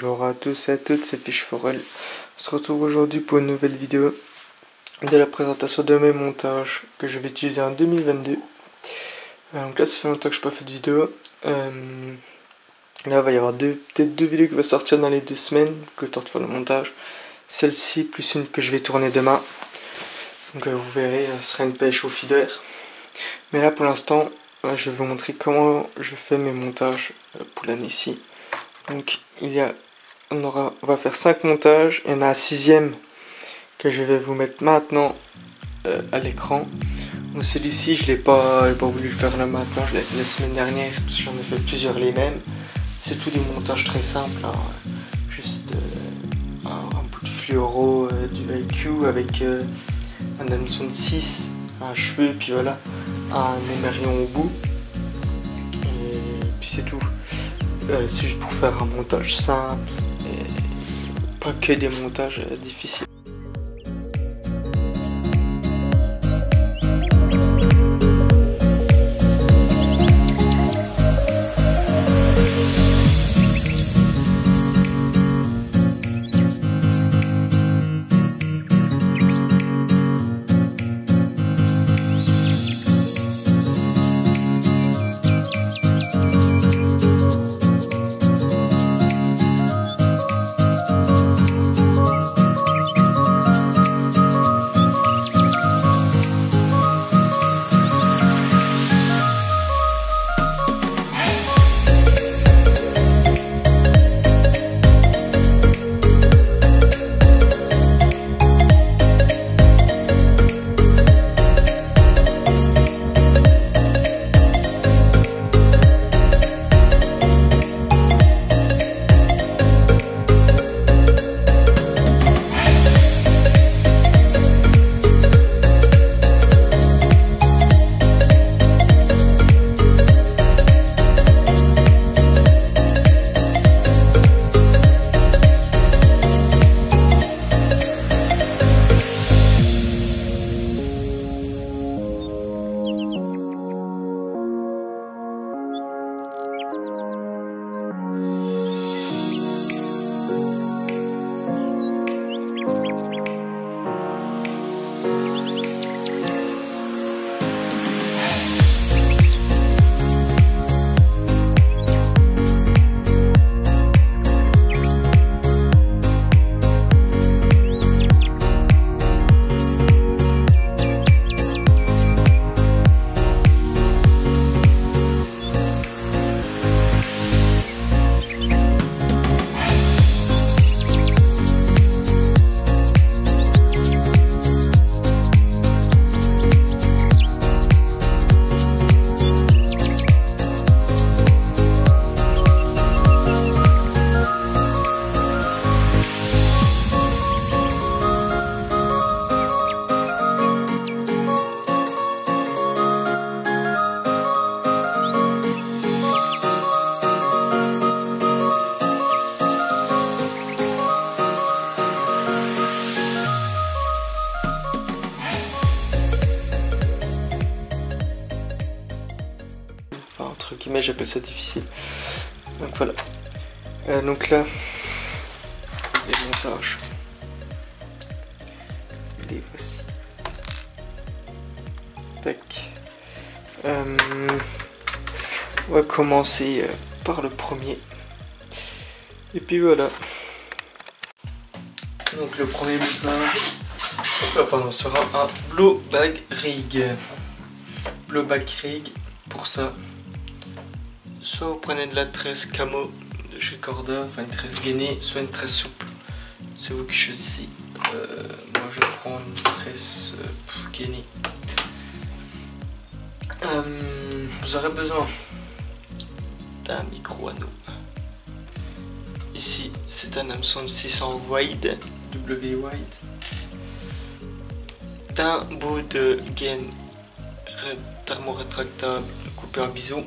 Bonjour à tous et à toutes, c'est Fish Forel. On se retrouve aujourd'hui pour une nouvelle vidéo de la présentation de mes montages que je vais utiliser en 2022. Donc là, ça fait longtemps que je n'ai pas fait de vidéo. Là, il va y avoir peut-être deux vidéos qui vont sortir dans les 2 semaines, que le temps de faire le montage. Celle-ci, plus une que je vais tourner demain. Donc vous verrez, ce sera une pêche au feeder. Mais là, pour l'instant, je vais vous montrer comment je fais mes montages pour l'année-ci. Donc on va faire 5 montages. Il y en a un 6e que je vais vous mettre maintenant à l'écran. Donc celui-ci je n'ai pas voulu le faire là maintenant, je l'ai fait la semaine dernière parce que j'en ai fait plusieurs les mêmes. C'est tous des montages très simples, hein. Juste un bout de fluoro du IQ avec un hameçon de 6, un cheveu, puis voilà, un émerillon au bout. Et puis c'est tout. C'est juste pour faire un montage simple et pas que des montages difficiles. Entre guillemets, j'appelle ça difficile. Donc voilà. Donc là, les montages. Les voici. Tac. On va commencer par le premier. Et puis voilà. Donc le premier montage sera un blowback rig. Blowback rig, pour ça. Soit vous prenez de la tresse camo de chez Corda, enfin une tresse gainée, soit une tresse souple. C'est vous qui choisissez. Moi je prends une tresse gainée. Vous aurez besoin d'un micro anneau. Ici c'est un hameçon de 600 wide, W wide. D'un bout de gaine thermorétractable coupé en biseau.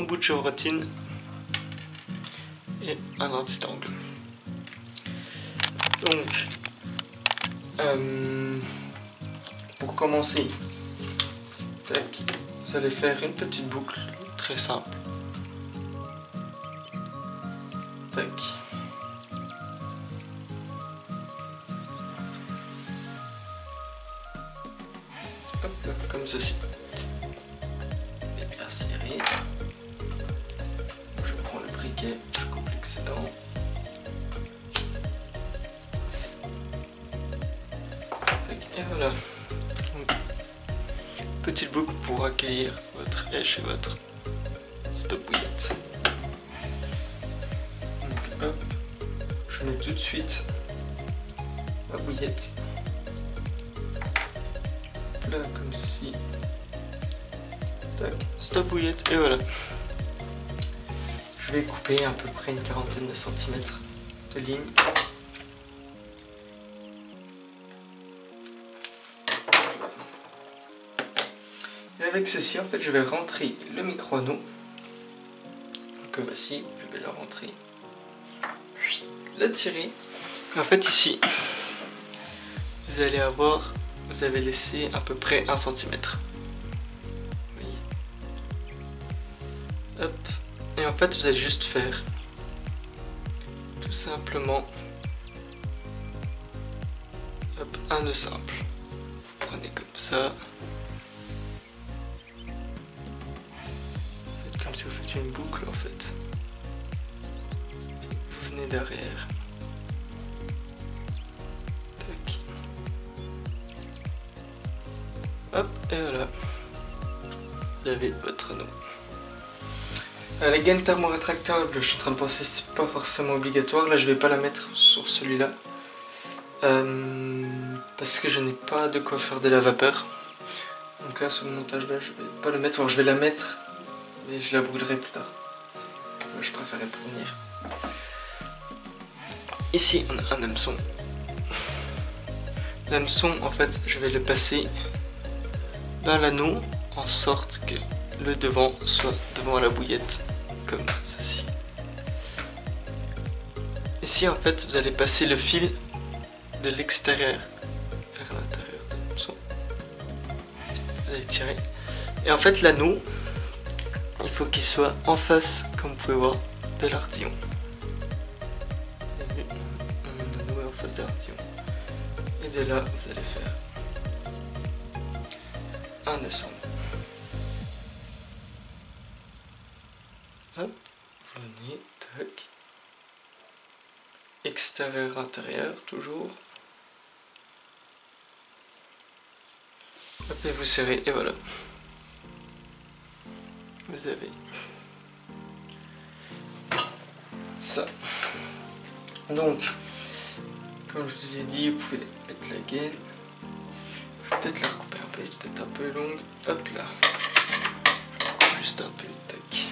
Un bout de chevrotine et un anti-angle. Donc, pour commencer, tac, vous allez faire une petite boucle très simple. Hop là, comme ceci. Et bien serré. Je prends le briquet, je coupe l'excédent. Et voilà. Donc, petite boucle pour accueillir votre èche et votre stop bouillette. Donc hop, je mets tout de suite ma bouillette. Là comme ceci. Tac, stop bouillette et voilà. Je vais couper à peu près une quarantaine de centimètres de ligne. Et avec ceci, en fait, je vais rentrer le micro-anneau. Donc voici, je vais le rentrer. Le tirer. Et en fait, ici, vous allez avoir, vous avez laissé à peu près 1 cm. Vous voyez. Hop. Et en fait, vous allez juste faire tout simplement hop, un nœud simple. Vous prenez comme ça. Faites comme si vous faisiez une boucle en fait. Vous venez derrière. Tac. Hop, et voilà. Vous avez votre nœud. La gaine thermorétractable, je suis en train de penser, c'est pas forcément obligatoire. Là, je vais pas la mettre sur celui-là. Parce que je n'ai pas de quoi faire de la vapeur. Donc là, ce montage-là, je vais pas le mettre. Alors, je vais la mettre, mais je la brûlerai plus tard. Moi, je préférais prévenir. Ici, on a un hameçon. L'hameçon, en fait, je vais le passer dans l'anneau en sorte que le devant soit devant la bouillette comme ceci. Ici en fait vous allez passer le fil de l'extérieur vers l'intérieur de l'hameçon. Vous allez tirer. Et en fait l'anneau, il faut qu'il soit en face, comme vous pouvez voir, de l'ardillon. L'anneau est en face de l'ardillon. Et de là vous allez faire un nœud simple. Hop, venez, tac. Extérieur, intérieur, toujours. Hop, et vous serrez, et voilà. Vous avez ça. Donc, comme je vous ai dit, vous pouvez mettre la gaine. Je vais peut-être la recouper un peu, peut-être un peu longue. Hop là. Juste un peu, tac.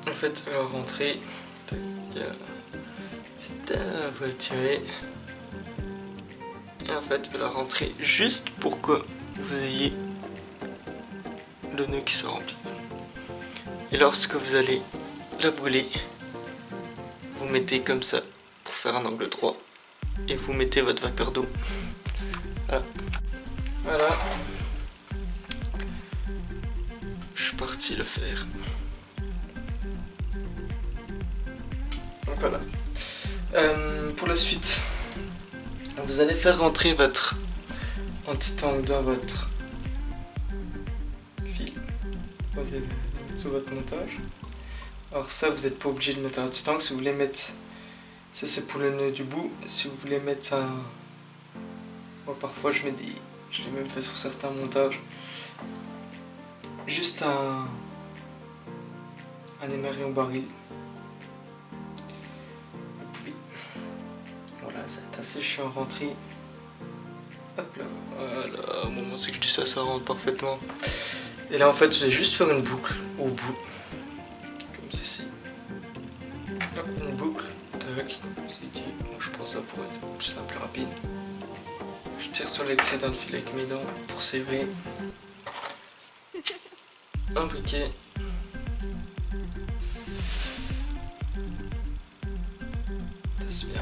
En fait, elle va rentrer. Tac. Vous la tirez. Et en fait, vous la rentrez juste pour que vous ayez le nœud qui soit rempli. Et lorsque vous allez la brûler, vous mettez comme ça pour faire un angle droit. Et vous mettez votre vapeur d'eau. Voilà. Voilà. Je suis parti le faire. Donc voilà. Pour la suite, vous allez faire rentrer votre anti-tank dans votre fil. Vous allez le mettre sur votre montage. Alors ça, vous n'êtes pas obligé de mettre un anti-tank. Si vous voulez mettre... Ça c'est pour le nœud du bout. Si vous voulez mettre un... Moi parfois je mets des... Je l'ai même fait sur certains montages. Juste un émerillon baril. Vous pouvez... Voilà, ça va être assez chiant à rentrer. Hop là, voilà, au moment où c'est que je dis ça, ça rentre parfaitement. Et là en fait, je vais juste faire une boucle au bout. Comme ceci. Hop, une boucle. Tac, comme je vous ai dit. Moi je pense que ça pourrait être plus simple et rapide. Je tire sur l'excédent de fil avec mes dents pour serrer. Un briquet. C'est bien.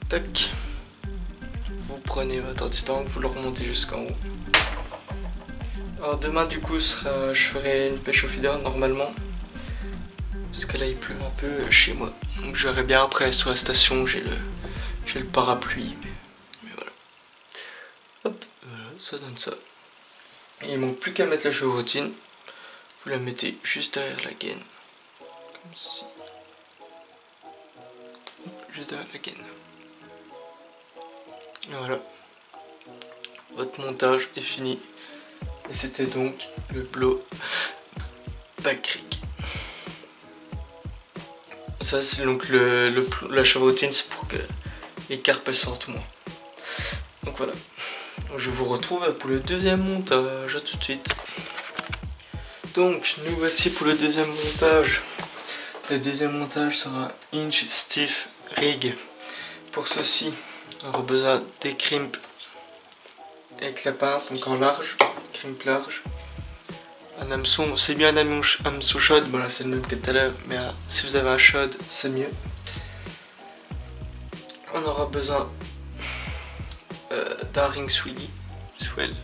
Tac. Vous prenez votre anti-tank, vous le remontez jusqu'en haut. Alors demain du coup je ferai une pêche au feeder normalement. Parce que là il pleut un peu chez moi. Donc je verrai bien après sur la station, j'ai le parapluie. Mais voilà. ça donne ça. Et il manque plus qu'à mettre la chevrotine. Vous la mettez juste derrière la gaine. Comme ceci. Juste derrière la gaine. Et voilà. Votre montage est fini. Et c'était donc le blow back rig. Ça c'est donc la chevrotine, c'est pour que les carpes elles sortent moins. Donc voilà. Je vous retrouve pour le deuxième montage. À tout de suite. Donc nous voici pour le deuxième montage. Le deuxième montage sera Inch Stiff Rig. Pour ceci, on aura besoin des crimps avec la pince, donc en large, crimp large. Un hameçon, c'est bien un hameçon shod, bon là c'est le même que tout à l'heure, mais si vous avez un shod, c'est mieux. On aura besoin d'un ring swell,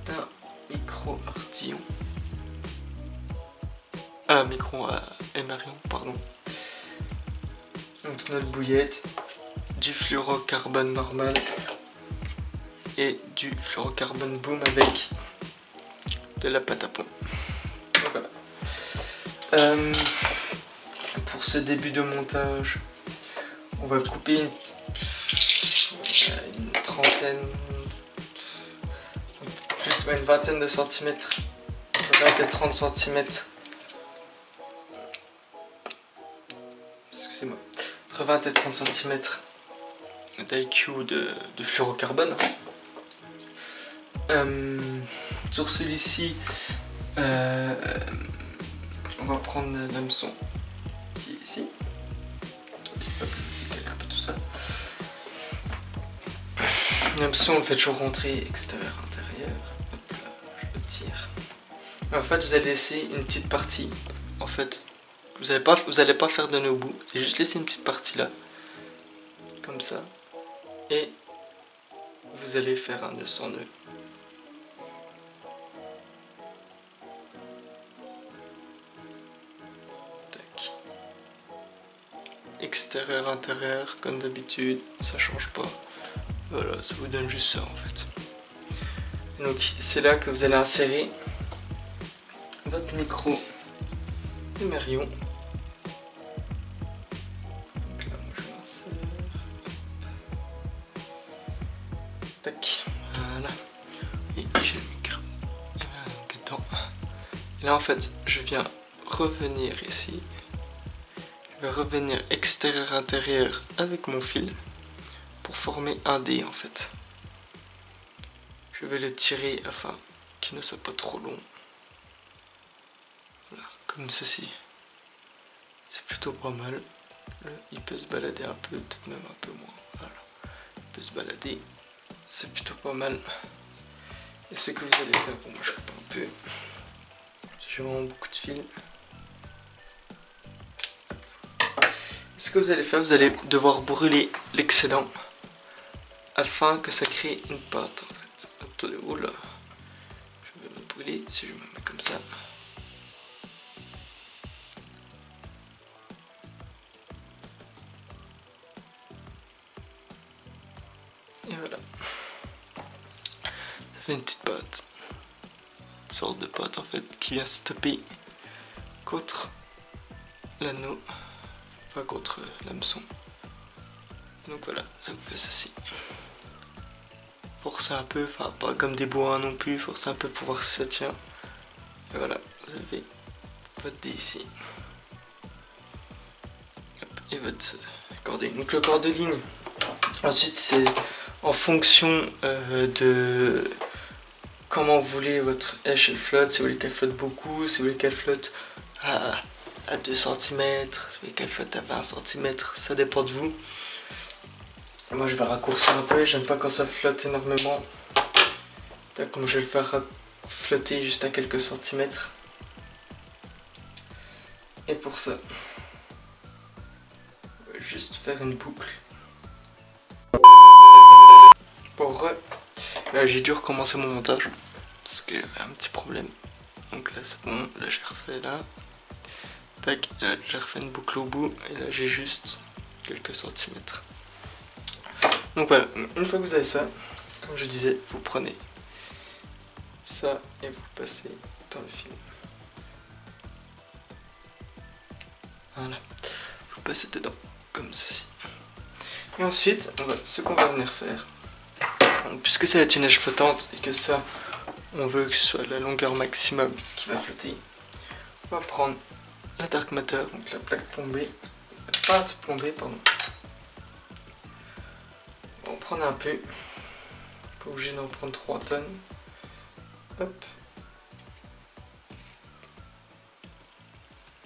d'un micro artillon, micro émarion, pardon. Donc notre bouillette, du fluorocarbone normal et du fluorocarbone boom avec de la pâte à pont. Donc voilà. Pour ce début de montage, on va couper une trentaine, plutôt une vingtaine de centimètres, 20 et 30 centimètres. Excusez-moi, entre 20 et 30 cm d'IQ de fluorocarbone. Sur celui-ci, on va prendre l'hameçon qui est ici. Hop, un peu tout ça. L'hameçon, on le fait toujours rentrer extérieur, intérieur. Hop là, je le tire. En fait, vous allez laisser une petite partie. En fait, vous allez pas faire de nœud au bout. C'est juste laisser une petite partie là, comme ça. Et vous allez faire un nœud sans nœud. Tac. Extérieur, intérieur, comme d'habitude, ça change pas. Voilà, ça vous donne juste ça en fait. Donc c'est là que vous allez insérer votre micro émarion. Donc là, moi je l'insère. Tac, voilà. Et j'ai le micro. Dedans. Et là en fait, je viens revenir ici. Je vais revenir extérieur-intérieur avec mon fil pour former un dé en fait. Je vais le tirer afin qu'il ne soit pas trop long. Voilà, comme ceci. C'est plutôt pas mal. Il peut se balader un peu, peut-être même un peu moins. Voilà. Il peut se balader. C'est plutôt pas mal. Et ce que vous allez faire, bon moi je coupe un peu. J'ai vraiment beaucoup de fils. Ce que vous allez faire, vous allez devoir brûler l'excédent afin que ça crée une pâte en fait. Attendez, oh là. Je vais me brûler si je me mets comme ça. Et voilà. Ça fait une petite pâte. Une sorte de pâte en fait qui vient stopper contre l'anneau. Enfin contre l'hameçon. Donc voilà, ça vous fait ceci. Forcez un peu, enfin pas comme des bois non plus, forcez un peu pour voir si ça tient. Et voilà, vous avez votre dé ici. Hop, et votre cordée. Donc le corps de ligne, ensuite c'est en fonction de comment vous voulez votre hache elle flotte, si vous voulez qu'elle flotte beaucoup, si vous voulez qu'elle flotte à 2 cm, si vous voulez qu'elle flotte à 20 cm, ça dépend de vous. Moi je vais raccourcir un peu, j'aime pas quand ça flotte énormément. Comme je vais le faire flotter juste à quelques centimètres. Et pour ça, on va juste faire une boucle. Pour j'ai dû recommencer mon montage parce qu'il y avait un petit problème. Donc là c'est bon, là j'ai refait là. Tac, là j'ai refait une boucle au bout et là j'ai juste quelques centimètres. Donc voilà, une fois que vous avez ça, comme je disais, vous prenez ça et vous passez dans le film. Voilà, vous passez dedans, comme ceci. Et ensuite, ce qu'on va venir faire, puisque c'est la neige flottante et que ça, on veut que ce soit la longueur maximum qui va flotter, on va prendre la dark matter, donc la plaque plombée, la pâte plombée, pardon. On va en prendre un peu, pas obligé d'en prendre 3 tonnes. Hop.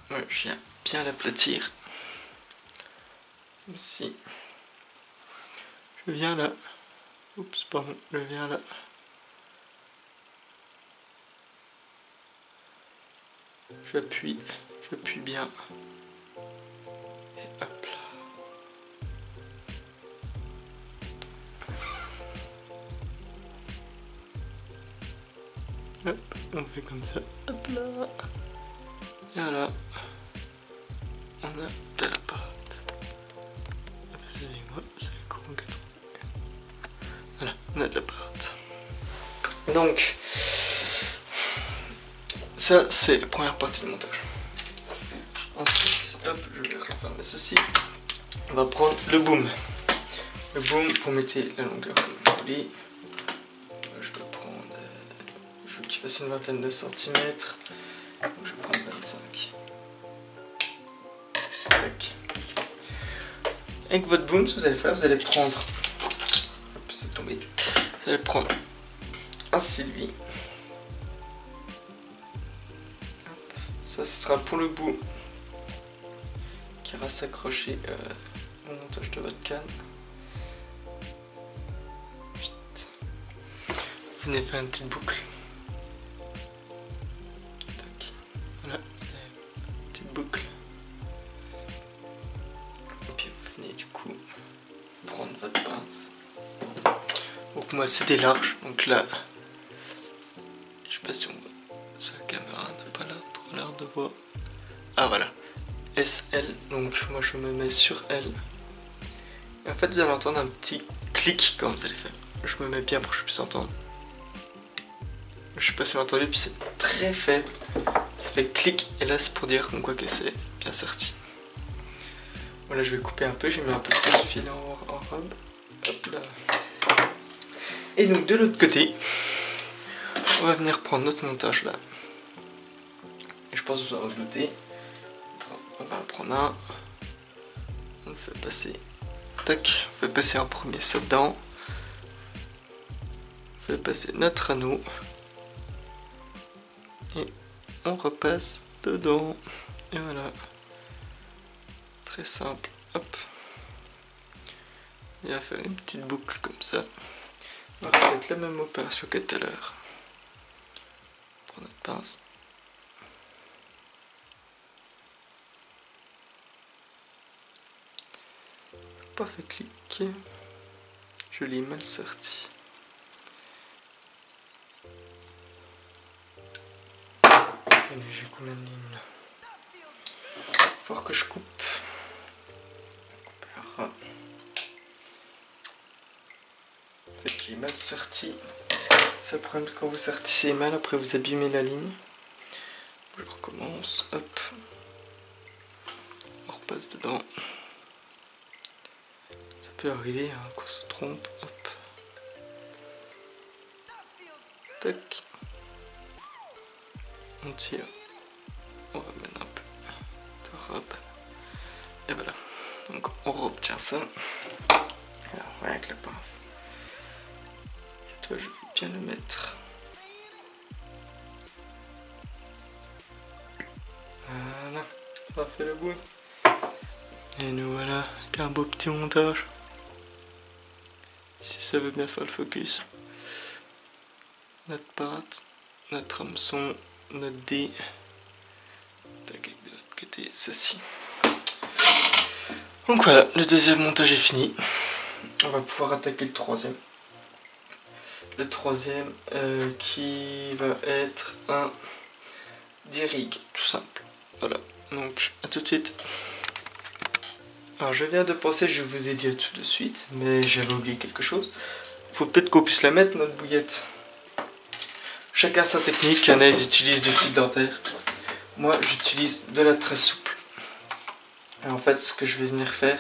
Ouais, je viens bien l'aplatir. Comme si. Je viens là. Oups, pardon, je viens là. J'appuie bien. Et hop là. Hop, on fait comme ça. Hop là. Et voilà. On a de la pâte. Excusez-moi, c'est con. Voilà, on a de la pâte. Donc, ça c'est la première partie du montage. Ensuite, hop, je vais refermer ceci. On va prendre le boom. Le boom, vous mettez la longueur comme vous voulez. Je vais prendre, je veux qu'il fasse une vingtaine de centimètres. Donc je vais prendre 25. Tac. Avec votre boom, ce que vous allez faire, vous allez prendre, hop, c'est tombé. Vous allez prendre un Sylvie. Ça, ce sera pour le bout qui ira s'accrocher au montage de votre canne. Vous venez faire une petite boucle. Tac. Voilà, une petite boucle. Et puis vous venez du coup prendre votre pince. Donc moi c'était large, donc là, je sais pas si on voit sur la caméra, on n'a pas trop l'air de voir. Ah voilà, SL, donc moi je me mets sur L. Et en fait vous allez entendre un petit clic quand vous allez faire. Je me mets bien pour que je puisse entendre. Je sais pas si vous l'entendez, puis c'est très faible. Ça fait clic, et là c'est pour dire qu'on quoi que c'est bien sorti. Voilà, je vais couper un peu, j'ai mis un peu de fil en robe. Hop là. Et donc de l'autre côté, on va venir prendre notre montage là. Et je pense que vous en doutez. On va en prendre un. On le fait passer. Tac, on fait passer en premier ça dedans. On fait passer notre anneau. Et on repasse dedans. Et voilà. Très simple. Hop. Et on va faire une petite boucle comme ça. On va répéter la même opération que tout à l'heure. Prendre notre pince. Pas fait cliquer. Je l'ai mal sorti. Attendez, j'ai combien de lignes là? Faut que je coupe. En fait, j'ai mal sorti. Ça prend quand vous sortissez mal, après vous abîmez la ligne. Je recommence. Hop. On repasse dedans. Ça peut arriver hein, qu'on se trompe. Hop. Tac. On tire. On ramène un peu de robe. Et voilà. Donc on obtient ça. Alors, ouais, avec la pince. Cette fois, je vais bien le mettre. Voilà. Ça fait le bout. Et nous voilà avec un beau petit montage. Si ça veut bien faire le focus. Notre pâte, notre hameçon, notre dé. Tac, avec de l'autre côté, ceci. Donc voilà, le deuxième montage est fini. On va pouvoir attaquer le troisième. Le troisième qui va être un D-rig, tout simple. Voilà, donc à tout de suite. Alors je viens de penser, je vous ai dit tout de suite, mais j'avais oublié quelque chose. Faut peut-être qu'on puisse la mettre, notre bouillette. Chacun sa technique, il y en a ils utilisent du fil dentaire. Moi j'utilise de la tresse souple. Et en fait ce que je vais venir faire,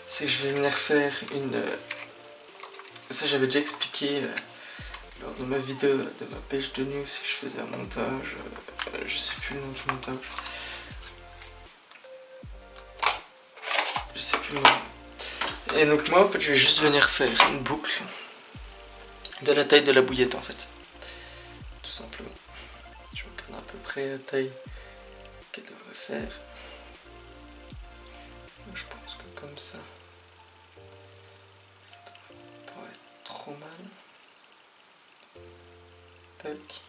c'est que je vais venir faire une... Ça j'avais déjà expliqué lors de ma vidéo de ma pêche de nuit, c'est que je faisais un montage, je sais plus le nom du montage. Je sais plus le nom. Et donc moi en fait je vais juste venir faire une boucle de la taille de la bouillette en fait. Tout simplement. Je regarde à peu près la taille qu'elle devrait faire. Je pense que comme ça, ça devrait pas être trop mal. Tac.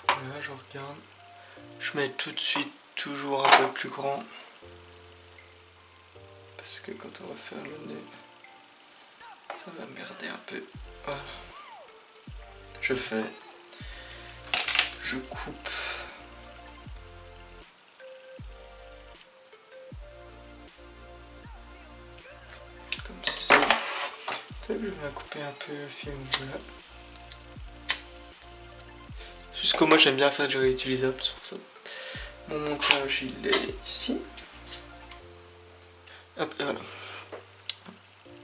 Là je regarde. Je mets tout de suite toujours un peu plus grand. Parce que quand on va faire le nez, ça va merder un peu. Voilà. Je fais. Je coupe. Comme ça. Je vais couper un peu le film là. Jusqu'au moi j'aime bien faire du réutilisable, c'est pour ça. Mon montage il est ici. Hop, et voilà.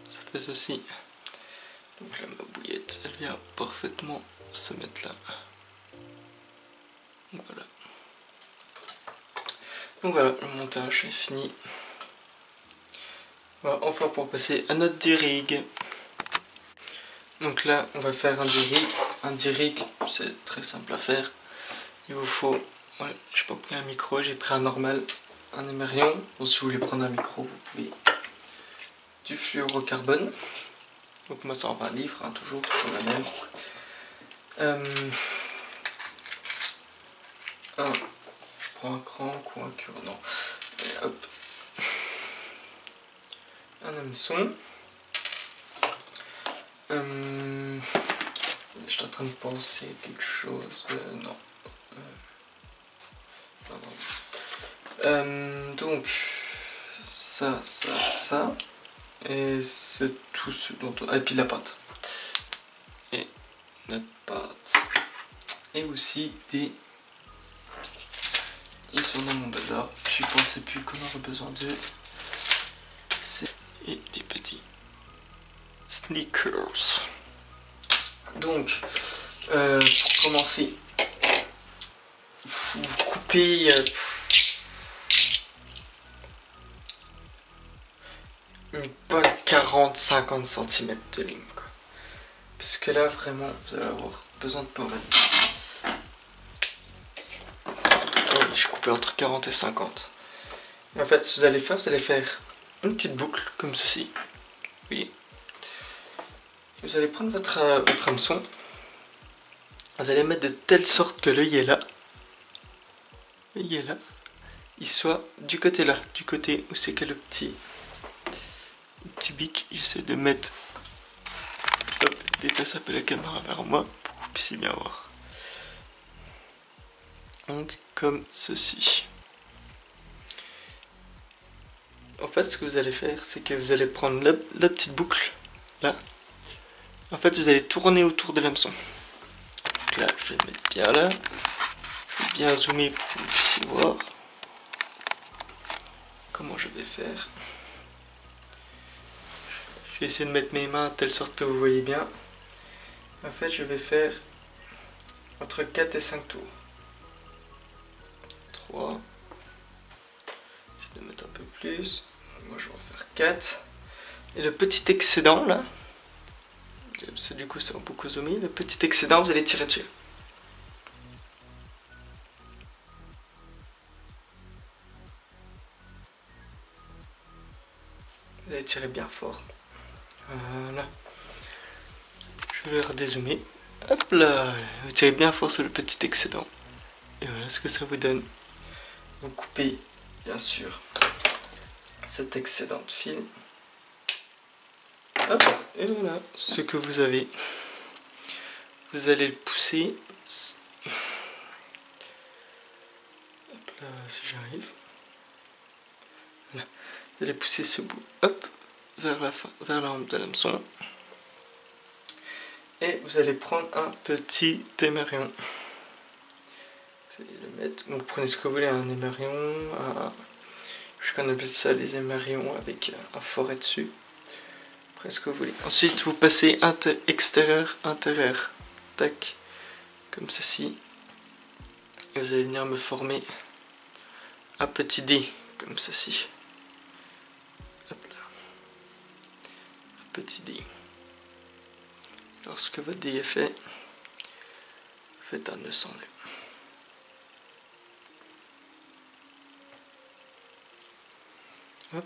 Ça fait ceci. Donc là ma bouillette, elle vient parfaitement se mettre là. Voilà. Donc voilà, le montage est fini. On va enfin pour passer à notre dirig. Donc là, on va faire un dirig. Un dirig, c'est très simple à faire. Il vous faut... Ouais, j'ai pas pris un micro, j'ai pris un normal, un émerion. Bon, si vous voulez prendre un micro, vous pouvez. Du fluorocarbone. Donc moi, ça en 20 livres, hein, toujours la même. Je prends un crank ou un cure-dent. Et hop. Un hameçon. Je suis en train de penser à quelque chose. Non. Donc, ça. Et c'est tout ce dont on... Ah, et puis la pâte. Et notre pâte. Et aussi des... Ils sont dans mon bazar. Je pensais plus qu'on aurait besoin d'eux. Et des petits sneakers. Donc, pour commencer, vous coupez une bonne 40-50 cm de ligne, quoi. Parce que là, vraiment, vous allez avoir besoin de power. Oui, je coupais entre 40 et 50. Et en fait, ce que vous allez faire une petite boucle comme ceci. Vous voyez. Vous allez prendre votre hameçon. Vous allez mettre de telle sorte que l'œil est là. L'œil est là. Il soit du côté là. Du côté où c'est que le petit bic. J'essaie de mettre... Hop, déplace un peu la caméra vers moi pour que vous puissiez bien voir. Donc, comme ceci. En fait, ce que vous allez faire, c'est que vous allez prendre la petite boucle, là. En fait, vous allez tourner autour de l'hameçon. Donc là, je vais le mettre bien là. Je vais bien zoomer pour que vous puissiez voir comment je vais faire. Je vais essayer de mettre mes mains de telle sorte que vous voyez bien. En fait, je vais faire entre 4 et 5 tours. 3. J'essaie de mettre un peu plus. Moi, je vais en faire 4. Et le petit excédent, là, parce que du coup, ça va beaucoup zoomer. Le petit excédent, vous allez tirer dessus. Vous allez tirer bien fort. Voilà. Je vais redézoomer. Hop là. Vous tirez bien fort sur le petit excédent. Et voilà ce que ça vous donne. Vous coupez, bien sûr, cet excédent de film. Hop, et voilà ce que vous avez. Vous allez le pousser si j'arrive. Voilà. Vous allez pousser ce bout, hop, vers la hampe de l'hameçon. Et vous allez prendre un petit émerillon. Vous allez le mettre, vous prenez ce que vous voulez, un émerillon, je qu'on appelle ça les émerillons avec un foret dessus. Prenez ce que vous voulez. Ensuite, vous passez extérieur, intérieur. Tac, comme ceci. Et vous allez venir me former un petit dé, comme ceci. Hop là. Un petit dé. Lorsque votre dé est fait, faites un nœud sans nœud. Hop.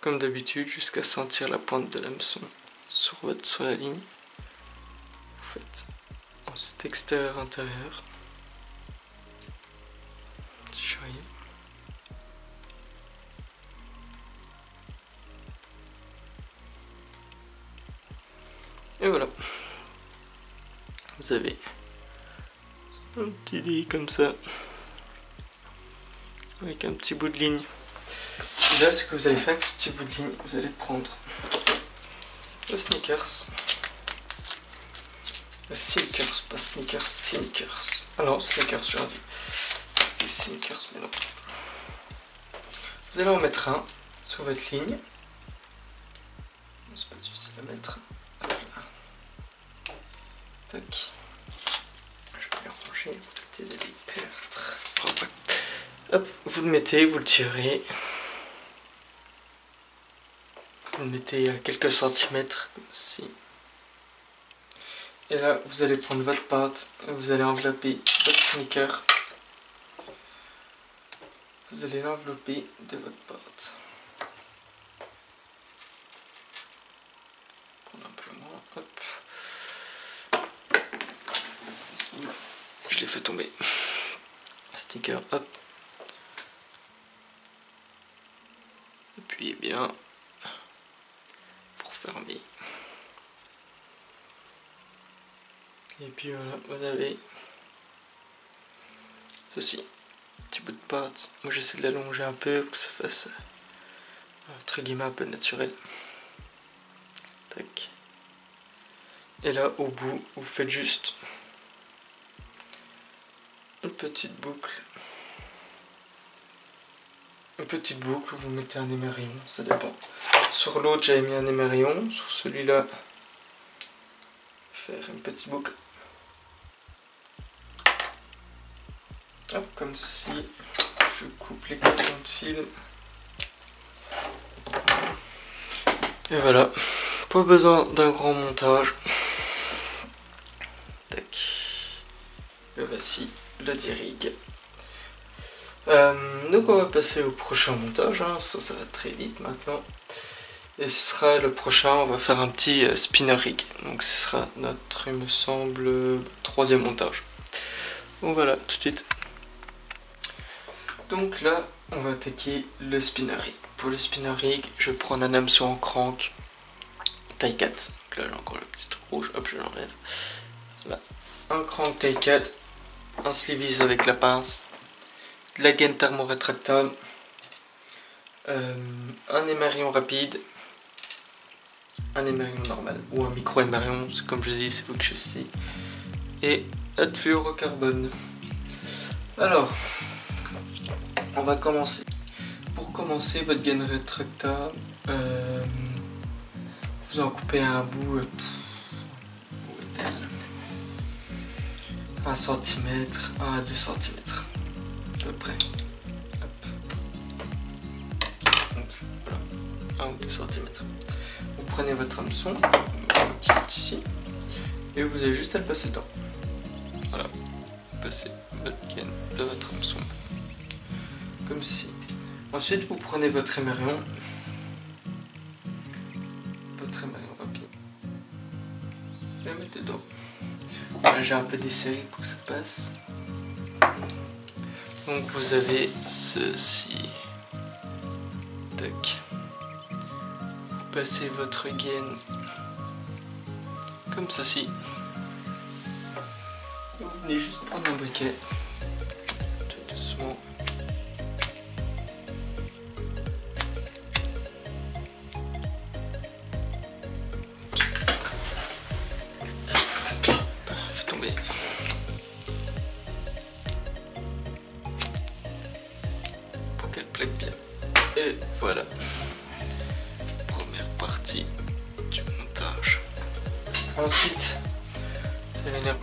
Comme d'habitude, jusqu'à sentir la pointe de l'hameçon sur la ligne. Vous faites ensuite extérieur, intérieur. Si j'arrive. Et voilà. Vous avez un petit dé comme ça, avec un petit bout de ligne. Et là, ce que vous allez faire avec ce petit bout de ligne, vous allez prendre le sneakers. Le sneakers, pas sneakers, sneakers. Ah non, sneakers, j'ai dit. C'était sneakers, mais non. Vous allez en mettre un sur votre ligne. C'est pas difficile à mettre. Hop là. Tac. Je vais les ranger, éviter de les perdre. Hop, vous le mettez, vous le tirez. Vous le mettez à quelques centimètres, comme ceci. Et là, vous allez prendre votre pâte, vous allez envelopper votre sneaker. Vous allez l'envelopper de votre pâte. Prendre un peu moins, hop. Je l'ai fait tomber. Sticker, hop. Appuyez bien pour fermer. Et puis voilà, vous avez ceci. Petit bout de pâte. Moi j'essaie de l'allonger un peu pour que ça fasse entre guillemets un peu naturel. Tac. Et là au bout, vous faites juste une petite boucle. Une petite boucle, vous mettez un émerillon, ça dépend. Sur l'autre j'avais mis un émerillon, sur celui-là, faire une petite boucle. Hop, comme ceci, je coupe l'excellent fil. Et voilà, pas besoin d'un grand montage. Tac. Le voici, le dirigue. Donc on va passer au prochain montage, hein. Ça va très vite maintenant. Et ce sera le prochain, on va faire un petit spinner rig. Donc ce sera notre, il me semble, troisième montage. Donc voilà, tout de suite. Donc là, on va attaquer le spinner rig. Pour le spinner rig, je vais prendre un hameçon en crank taille 4. Donc là j'ai encore le petit truc rouge, hop je l'enlève. Là, un crank taille 4, un sleeves avec la pince, de la gaine thermorétractable, un émerillon rapide, un émerillon normal ou un micro émerillon, comme je dis, c'est vous que je sais, et un fluorocarbone. Alors, on va commencer. Pour commencer, votre gaine rétractable, vous en coupez un bout, où est-elle, 1 cm, 1 à 2 cm à peu près. Hop. Donc voilà, 1 ou 2 cm. Vous prenez votre hameçon qui est ici et vous avez juste à le passer dedans. Voilà, vous passez votre gaine de votre hameçon comme ci. Ensuite vous prenez votre émerillon rapide et le mettez dedans. Là j'ai un peu desserré pour que ça passe. Donc vous avez ceci. Tac. Vous passez votre gaine comme ceci. Vous venez juste prendre un briquet. Tout doucement.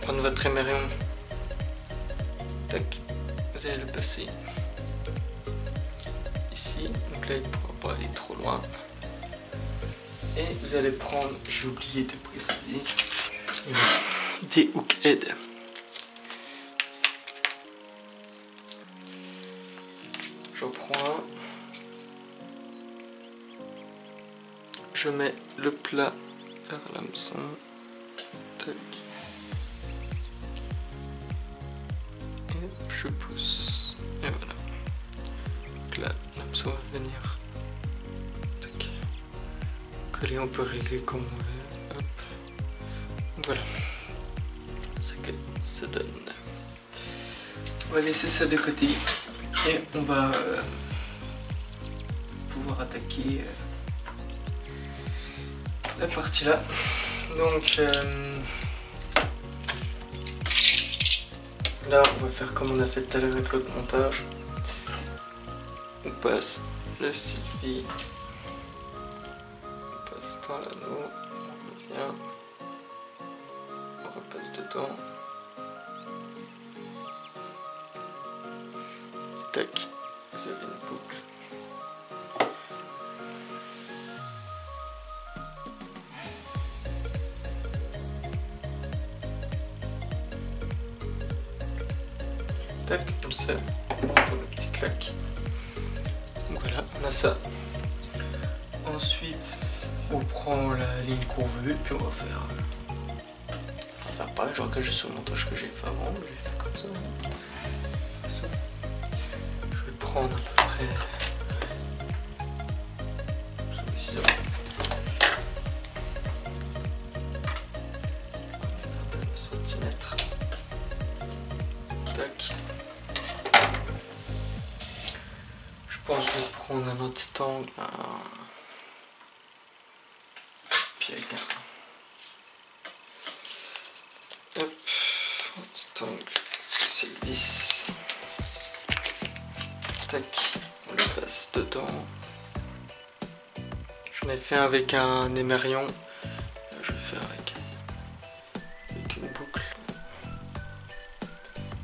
prendre votre émerion. Tac. Vous allez le passer ici. Donc là, il ne pourra pas aller trop loin. Et vous allez prendre, j'ai oublié de préciser, des hook head. J'en prends un. Je mets le plat vers l'hameçon. Tac. Et je pousse. Et voilà. Donc là, l'hameçon va venir. Tac. Coller, on peut régler comme on veut. Hop. Donc voilà. Ce que ça donne. On va laisser ça de côté. Et on va pouvoir attaquer la partie là. Donc là on va faire comme on a fait tout à l'heure avec l'autre montage. On passe le Sylvie, on passe dans l'anneau, on revient, on repasse dedans. Tac, vous avez une boucle. Tac, comme ça, on entend le petit clac. Donc voilà, on a ça. Ensuite, on prend la ligne qu'on veut, puis on va faire pareil, je regarde sur le montage que j'ai fait avant, j'ai fait comme ça. Je vais prendre à peu près celui-ci. Une centimètre. Tac. Je pense que je vais prendre un anti-tangle. Puis avec un. Hop. Anti-tangle. C'est le vis. Tac. On le passe dedans. J'en ai fait un avec un émerion. Je vais faire avec une boucle.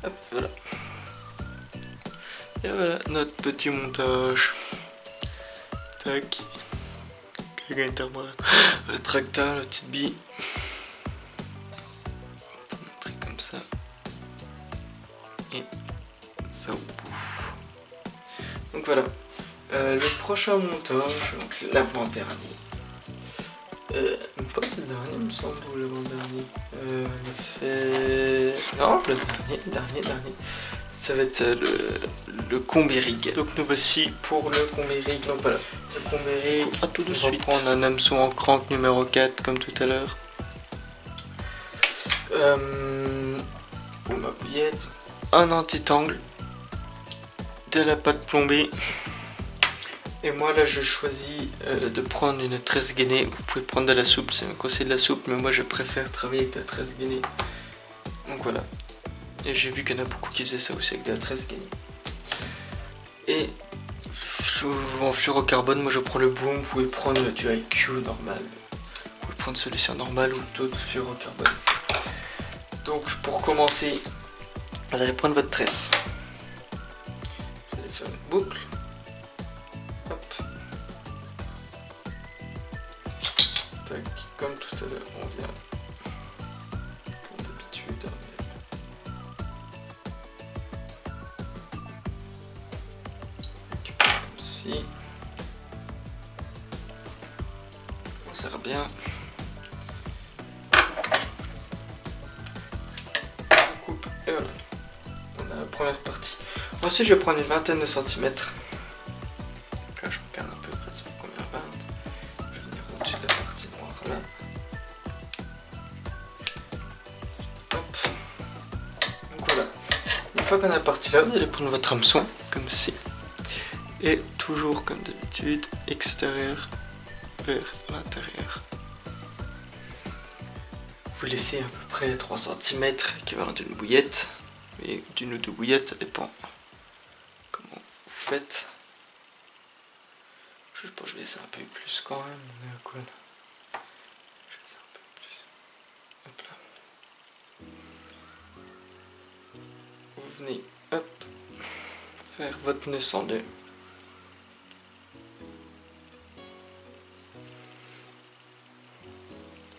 Hop, voilà. Et voilà notre petit montage. Tac. Le tracteur, la petite bille. On peut montrer comme ça. Et ça au bout. Donc voilà. Le prochain montage, donc l'avant-dernier. Même pas c'est le dernier, il me semble, ou l'avant-dernier. On a fait. Non, le dernier. Ça va être le Combérig. Donc nous voici pour le Combérig. Donc voilà, le Combérig. À tout de suite. On va prendre un hameçon en crank numéro 4 comme tout à l'heure. Ma bouillette, un anti-tangle, de la pâte plombée. Et moi là je choisis de prendre une tresse gainée. Vous pouvez prendre de la soupe, c'est un conseil de la soupe, mais moi je préfère travailler avec la tresse gainée. Donc voilà. Et j'ai vu qu'il y en a beaucoup qui faisaient ça aussi avec de la tresse gainée. Et en fluorocarbone, moi je prends le boom. Vous pouvez prendre du IQ normal. Vous pouvez prendre celui-ci en normal ou d'autres fluorocarbone. Donc pour commencer, vous allez prendre votre tresse. Vous allez faire une boucle. Hop. Tac, comme tout à l'heure, on vient comme d'habitude. Comme ci. On serre bien. Je coupe et voilà. On a la première partie. Ensuite, je vais prendre une vingtaine de centimètres. Donc là, je regarde un peu près sur combien 20. Je vais venir au-dessus de la partie noire là. Hop. Donc voilà. Une fois qu'on a la partie là, vous allez prendre votre hameçon, comme ci. Et toujours comme d'habitude, extérieur vers l'intérieur. Vous laissez à peu près 3 cm, équivalent d'une bouillette. Et d'une ou deux bouillettes, ça dépend comment vous faites. Je pense que je vais laisser un peu plus quand même. On est à quoi là? Je vais laisser un peu plus. Hop là. vous venez hop, faire votre nœud 102.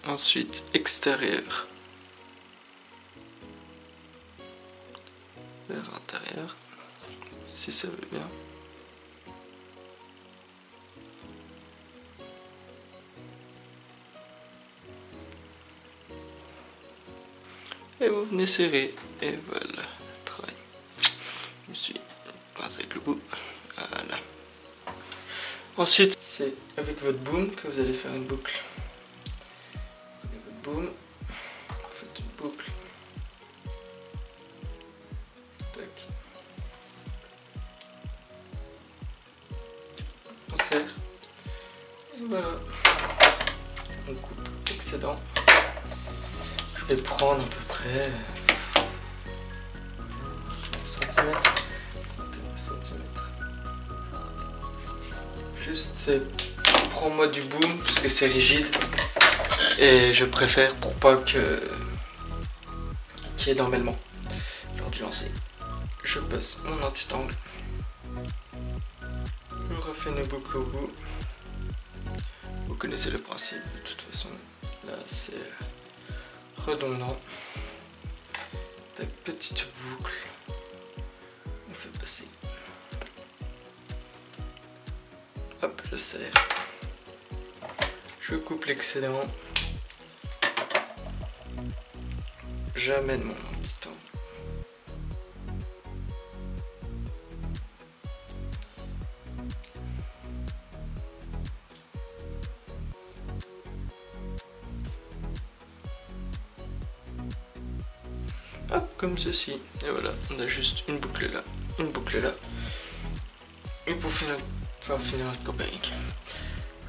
Ensuite extérieur vers intérieur, si ça veut bien. Et vous venez serrer, et voilà, le travail. Je me suis pincé avec le bout, voilà. Ensuite, c'est avec votre boom que vous allez faire une boucle. Prenez votre boom, vous faites une boucle. Tac. On serre. Et voilà. On coupe l'excédent. Je vais prendre à peu près 1 cm. Juste, c'est prends-moi du boom parce que c'est rigide et je préfère pour pas que qu'il y ait d'emmêlement lors du lancer. Je passe mon anti-tangle. Je refais une boucle au bout. Vous connaissez le principe de toute façon. Là, c'est redondant. Tac, petite boucle. On fait passer. Hop, je serre. Je coupe l'excédent. J'amène mon anti-tangle. Hop, comme ceci. Et voilà, on a juste une boucle là, une boucle là. Et pour finir notre campagne,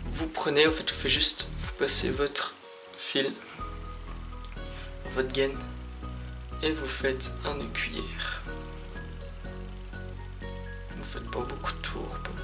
vous prenez, en fait, vous faites juste, vous passez votre fil, votre gaine, et vous faites un nœud cuillère. Vous faites pas beaucoup de tours pour moi.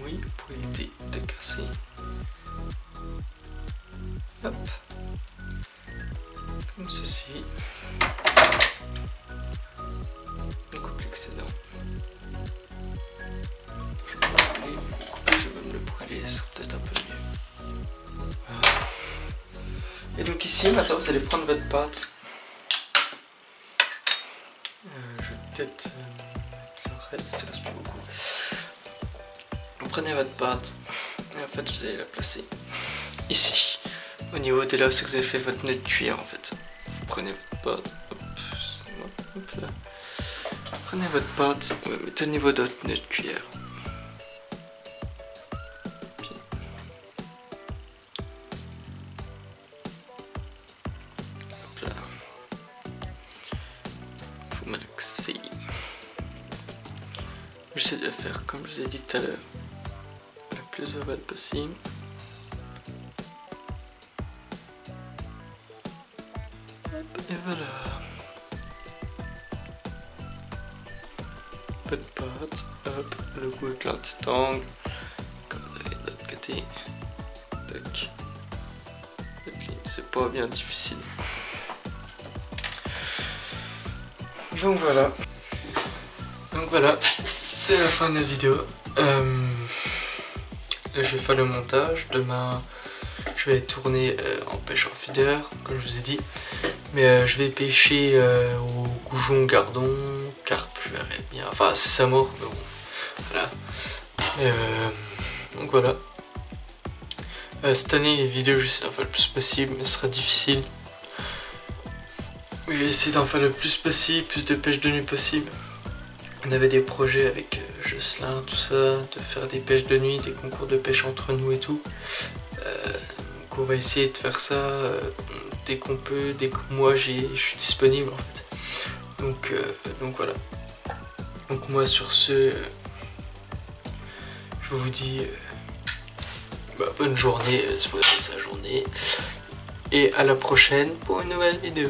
Oui, pour éviter de casser. Hop. Comme ceci. On coupe l'excédent. Je vais même le brûler, ça sera peut-être un peu mieux. Voilà. Et donc ici, maintenant, vous allez prendre votre pâte. Je vais peut-être mettre le reste, il reste pas beaucoup. Vous prenez votre pâte et en fait vous allez la placer ici, au niveau de là où vous avez fait votre nœud de cuillère en fait. Vous prenez votre pâte, hop là. Prenez votre pâte, vous mettez au niveau de votre nœud de cuillère. Puis, hop là. Vous malaxez. J'essaie de le faire comme je vous ai dit tout à l'heure, le plus ovale possible. Hop, et voilà. Peu de pâte, hop, le goût avec l'anti-tangle, comme vous avez de l'autre côté. Tac. C'est pas bien difficile. Donc voilà. C'est la fin de la vidéo. Là, je vais faire le montage. Demain, je vais tourner en pêche en feeder, comme je vous ai dit. Mais je vais pêcher au goujon, gardon, carpe, je verrai bien. Enfin, si ça mord, mais bon, voilà. Donc voilà. Cette année, les vidéos, j'essaie d'en faire le plus possible, mais ce sera difficile. Je vais essayer d'en faire le plus possible, plus de pêche de nuit possible. On avait des projets avec Jocelyn, tout ça, de faire des pêches de nuit, des concours de pêche entre nous et tout. Donc on va essayer de faire ça dès qu'on peut, dès que moi je suis disponible en fait. Donc voilà. Donc moi sur ce, je vous dis bonne journée, si vous regardez sa journée. Et à la prochaine pour une nouvelle vidéo.